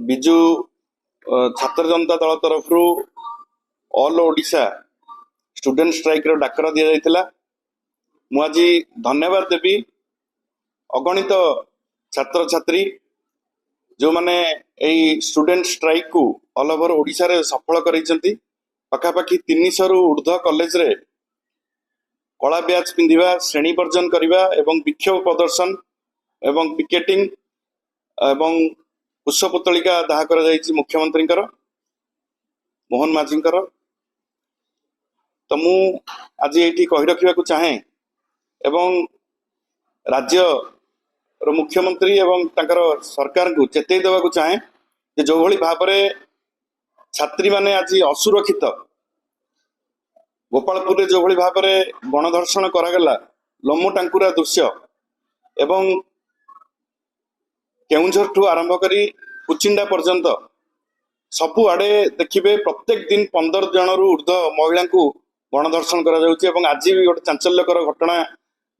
ବିଜୁ ଛାତ୍ର ଜନତା ଦଳ ତରଫରୁ ଅଲ୍ ଓଡ଼ିଶା ଷ୍ଟୁଡେଣ୍ଟ ଷ୍ଟ୍ରାଇକ୍ର ଡାକରା ଦିଆଯାଇଥିଲା। ମୁଁ ଆଜି ଧନ୍ୟବାଦ ଦେବି ଅଗଣିତ ଛାତ୍ରଛାତ୍ରୀ ଯେଉଁମାନେ ଏଇ ଷ୍ଟୁଡେଣ୍ଟ ଷ୍ଟ୍ରାଇକ୍କୁ ଅଲ୍ ଓଭର ଓଡ଼ିଶାରେ ସଫଳ କରାଇଛନ୍ତି। ପାଖାପାଖି 300ରୁ ଉର୍ଦ୍ଧ୍ୱ କଲେଜରେ କଳା ବ୍ୟାଚ୍ ପିନ୍ଧିବା, ଶ୍ରେଣୀ ବର୍ଜନ କରିବା ଏବଂ ବିକ୍ଷୋଭ ପ୍ରଦର୍ଶନ ଏବଂ ପିକେଟିଂ ଏବଂ ପୁଷ୍ପପୁତଳିକା ଦାହ କରାଯାଇଛି ମୁଖ୍ୟମନ୍ତ୍ରୀଙ୍କର, ମୋହନ ମାଝୀଙ୍କର। ତ ମୁଁ ଆଜି ଏଇଠି କହି ରଖିବାକୁ ଚାହେଁ ଏବଂ ରାଜ୍ୟର ମୁଖ୍ୟମନ୍ତ୍ରୀ ଏବଂ ତାଙ୍କର ସରକାରଙ୍କୁ ଚେତେଇ ଦେବାକୁ ଚାହେଁ ଯେ ଯେଉଁଭଳି ଭାବରେ ଛାତ୍ରୀମାନେ ଆଜି ଅସୁରକ୍ଷିତ, ଗୋପାଳପୁରରେ ଯେଉଁଭଳି ଭାବରେ ଗଣଧର୍ଷଣ କରାଗଲା, ଲୋମ ଟାଙ୍କୁରା ଦୃଶ୍ୟ, ଏବଂ କେଉଁଝରଠୁ ଆରମ୍ଭ କରି କୁଚିଣ୍ଡା ପର୍ଯ୍ୟନ୍ତ ସବୁଆଡ଼େ ଦେଖିବେ ପ୍ରତ୍ୟେକ ଦିନ 15 ଜଣରୁ ଉର୍ଦ୍ଧ୍ୱ ମହିଳାଙ୍କୁ ଗଣଧର୍ଷଣ କରାଯାଉଛି। ଏବଂ ଆଜି ବି ଗୋଟେ ଚାଞ୍ଚଲ୍ୟକର ଘଟଣା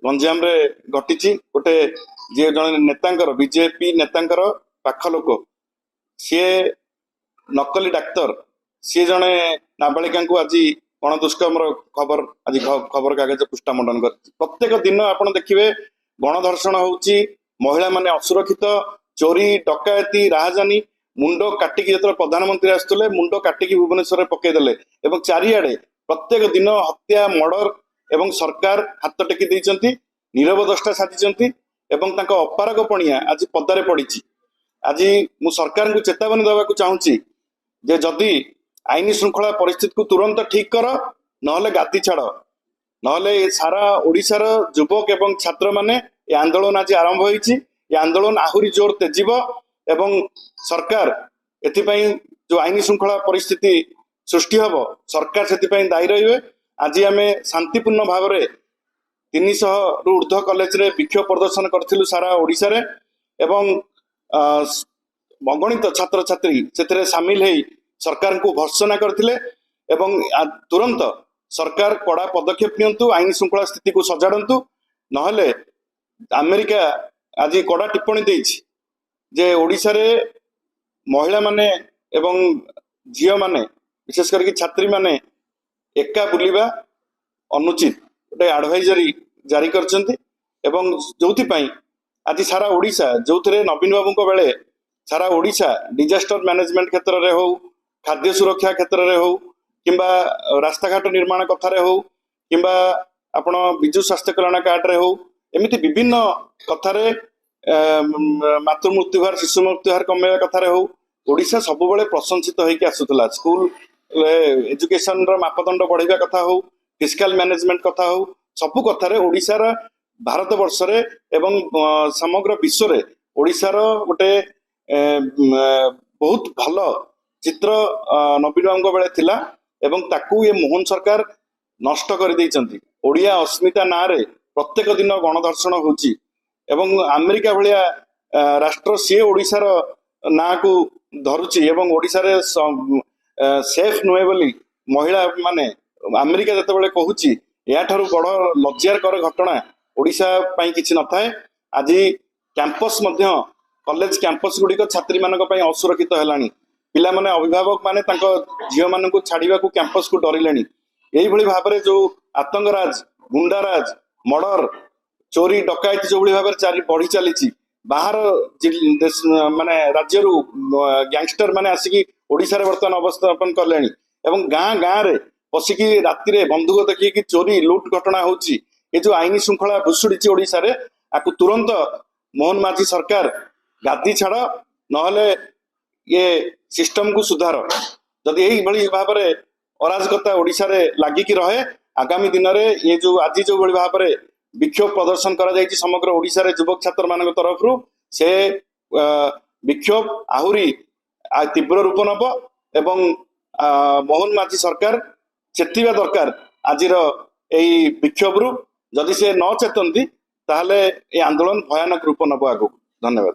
ଗଞ୍ଜାମରେ ଘଟିଛି। ଗୋଟେ ଯିଏ ଜଣେ ନେତାଙ୍କର, ବିଜେପି ନେତାଙ୍କର ପାଖ ଲୋକ, ସିଏ ନକଲି ଡାକ୍ତର, ସିଏ ଜଣେ ନାବାଳିକାଙ୍କୁ ଆଜି ଗଣଦୁଷ୍କର୍ମର ଖବର ଆଜି ଖବର କାଗଜ ପୃଷ୍ଠା ମଣ୍ଡନ କରିଛି। ପ୍ରତ୍ୟେକ ଦିନ ଆପଣ ଦେଖିବେ ଗଣଧର୍ଷଣ ହଉଛି, ମହିଳାମାନେ ଅସୁରକ୍ଷିତ, ଚୋରି ଡକାୟତି ରାହାଜାନୀ, ମୁଣ୍ଡ କାଟିକି ଯେତେବେଳେ ପ୍ରଧାନମନ୍ତ୍ରୀ ଆସୁଥିଲେ ମୁଣ୍ଡ କାଟିକି ଭୁବନେଶ୍ୱରରେ ପକେଇଦେଲେ ଏବଂ ଚାରିଆଡେ ପ୍ରତ୍ୟେକ ଦିନ ହତ୍ୟା, ମର୍ଡର, ଏବଂ ସରକାର ହାତ ଟେକି ଦେଇଛନ୍ତି, ନୀରବ ଦୃଷ୍ଟା ସାଜିଛନ୍ତି ଏବଂ ତାଙ୍କ ଅପାରଗ ପଣିଆ ଆଜି ପଦାରେ ପଡିଛି। ଆଜି ମୁଁ ସରକାରଙ୍କୁ ଚେତାବନୀ ଦେବାକୁ ଚାହୁଁଛି ଯେ ଯଦି ଆଇନ ଶୃଙ୍ଖଳା ପରିସ୍ଥିତିକୁ ତୁରନ୍ତ ଠିକ କର, ନହେଲେ ଗାଦି ଛାଡ, ନହେଲେ ସାରା ଓଡ଼ିଶାର ଯୁବକ ଏବଂ ଛାତ୍ରମାନେ ଏ ଆନ୍ଦୋଳନ ଆଜି ଆରମ୍ଭ ହୋଇଛି। ଏ ଆନ୍ଦୋଳନ ଆହୁରି ଜୋର ତେଜିବ ଏବଂ ସରକାର ଏଥିପାଇଁ ଯୋଉ ଆଇନ ଶୃଙ୍ଖଳା ପରିସ୍ଥିତି ସୃଷ୍ଟି ହବ, ସରକାର ସେଥିପାଇଁ ଦାୟୀ ରହିବେ। ଆଜି ଆମେ ଶାନ୍ତିପୂର୍ଣ୍ଣ ଭାବରେ 300ରୁ ଉର୍ଦ୍ଧ୍ୱ କଲେଜରେ ବିକ୍ଷୋଭ ପ୍ରଦର୍ଶନ କରିଥିଲୁ ସାରା ଓଡ଼ିଶାରେ ଏବଂ ଅଗଣିତ ଛାତ୍ରଛାତ୍ରୀ ସେଥିରେ ସାମିଲ ହେଇ ସରକାରଙ୍କୁ ଭର୍ତ୍ସନା କରିଥିଲେ ଏବଂ ତୁରନ୍ତ ସରକାର କଡ଼ା ପଦକ୍ଷେପ ନିଅନ୍ତୁ, ଆଇନ ଶୃଙ୍ଖଳା ସ୍ଥିତିକୁ ସଜାଡ଼ନ୍ତୁ, ନହେଲେ ଆମେରିକା ଆଜି କଡ଼ା ଟିପ୍ପଣୀ ଦେଇଛି ଯେ ଓଡ଼ିଶାରେ ମହିଳାମାନେ ଏବଂ ଝିଅମାନେ, ବିଶେଷ କରିକି ଛାତ୍ରୀମାନେ ଏକା ବୁଲିବା ଅନୁଚିତ, ଗୋଟେ ଆଡଭାଇଜରୀ ଜାରି କରିଛନ୍ତି। ଏବଂ ଯୋଉଥିପାଇଁ ଆଜି ସାରା ଓଡ଼ିଶା, ଯୋଉଥିରେ ନବୀନ ବାବୁଙ୍କ ବେଳେ ସାରା ଓଡ଼ିଶା ଡିଜାଷ୍ଟର ମ୍ୟାନେଜମେଣ୍ଟ କ୍ଷେତ୍ରରେ ହଉ, ଖାଦ୍ୟ ସୁରକ୍ଷା କ୍ଷେତ୍ରରେ ହଉ, କିମ୍ବା ରାସ୍ତାଘାଟ ନିର୍ମାଣ କଥାରେ ହଉ, କିମ୍ବା ଆପଣ ବିଜୁ ସ୍ୱାସ୍ଥ୍ୟ କଲ୍ୟାଣ କାର୍ଡରେ ହଉ, ଏମିତି ବିଭିନ୍ନ କଥାରେ ମାତୃ ମୃତ୍ୟୁହାର, ଶିଶୁ ମୃତ୍ୟୁହାର କମେଇବା କଥାରେ ହଉ, ଓଡ଼ିଶା ସବୁବେଳେ ପ୍ରଶଂସିତ ହେଇକି ଆସୁଥିଲା। ସ୍କୁଲ ଏଜୁକେସନର ମାପଦଣ୍ଡ ବଢେଇବା କଥା ହଉ, ଫିସ୍କାଲ ମ୍ୟାନେଜମେଣ୍ଟ କଥା ହଉ, ସବୁ କଥାରେ ଓଡ଼ିଶାର, ଭାରତ ବର୍ଷରେ ଏବଂ ସମଗ୍ର ବିଶ୍ୱରେ ଓଡ଼ିଶାର ଗୋଟେ ବହୁତ ଭଲ ଚିତ୍ର ନବୀନ ବାବୁଙ୍କ ବେଳେ ଥିଲା ଏବଂ ତାକୁ ଏ ମୋହନ ସରକାର ନଷ୍ଟ କରିଦେଇଛନ୍ତି। ଓଡ଼ିଆ ଅସ୍ମିତା ନାଁରେ ପ୍ରତ୍ୟେକ ଦିନ ଗଣଧର୍ଷଣ ହଉଛି ଏବଂ ଆମେରିକା ଭଳିଆ ରାଷ୍ଟ୍ର ସିଏ ଓଡ଼ିଶାର ନାଁକୁ ଧରୁଛି ଏବଂ ଓଡ଼ିଶାରେ ସେଫ ନୁହେଁ ବୋଲି ମହିଳା ମାନେ ଆମେରିକା ଯେତେବେଳେ କହୁଛି, ଏହାଠାରୁ ବଡ ଲଜ୍ଜାକର ଘଟଣା ଓଡ଼ିଶା ପାଇଁ କିଛି ନଥାଏ। ଆଜି କ୍ୟାମ୍ପସ ମଧ୍ୟ, କଲେଜ କ୍ୟାମ୍ପସ ଗୁଡିକ ଛାତ୍ରୀମାନଙ୍କ ପାଇଁ ଅସୁରକ୍ଷିତ ହେଲାଣି। ପିଲାମାନେ, ଅଭିଭାବକ ମାନେ ତାଙ୍କ ଝିଅମାନଙ୍କୁ ଛାଡିବାକୁ କ୍ୟାମ୍ପସକୁ ଡରିଲେଣି। ଏଇଭଳି ଭାବରେ ଯୋଉ ଆତଙ୍କରାଜ, ଗୁଣ୍ଡାରାଜ, ମର୍ଡର, ଚୋରି ଡକାୟତି ଯୋଉଭଳି ଭାବରେ ବଢି ଚାଲିଛି, ବାହାର ମାନେ ରାଜ୍ୟରୁ ଗ୍ୟାଙ୍ଗଷ୍ଟର ମାନେ ଆସିକି ଓଡ଼ିଶାରେ ବର୍ତ୍ତମାନ ଅବସ୍ଥାପନ କଲେଣି ଏବଂ ଗାଁ ଗାଁରେ ବସିକି ରାତିରେ ବନ୍ଧୁକ ଦେଖିକି ଚୋରି ଲୁଟ ଘଟଣା ହଉଛି। ଏ ଯୋଉ ଆଇନ ଶୃଙ୍ଖଳା ଭୁଷୁଡିଛି ଓଡ଼ିଶାରେ, ଆକୁ ତୁରନ୍ତ ମୋହନ ମାଝୀ ସରକାର ଗାଦି ଛାଡ, ନହେଲେ ଇଏ ସିଷ୍ଟମକୁ ସୁଧାର। ଯଦି ଏଇଭଳି ଭାବରେ ଅରାଜକତା ଓଡ଼ିଶାରେ ଲାଗିକି ରହେ, ଆଗାମୀ ଦିନରେ ଏ ଯୋଉ ଆଜି ଯୋଉଭଳି ଭାବରେ ବିକ୍ଷୋଭ ପ୍ରଦର୍ଶନ କରାଯାଇଛି ସମଗ୍ର ଓଡ଼ିଶାରେ ଯୁବକ ଛାତ୍ର ମାନଙ୍କ ତରଫରୁ, ସେ ବିକ୍ଷୋଭ ଆହୁରି ତୀବ୍ର ରୂପ ନେବ ଏବଂ ମୋହନ ମାଝୀ ସରକାର ଚେତିବା ଦରକାର ଆଜିର ଏଇ ବିକ୍ଷୋଭରୁ। ଯଦି ସେ ନ ଚେତନ୍ତି ତାହେଲେ ଏ ଆନ୍ଦୋଳନ ଭୟାନକ ରୂପ ନେବ ଆଗକୁ। ଧନ୍ୟବାଦ।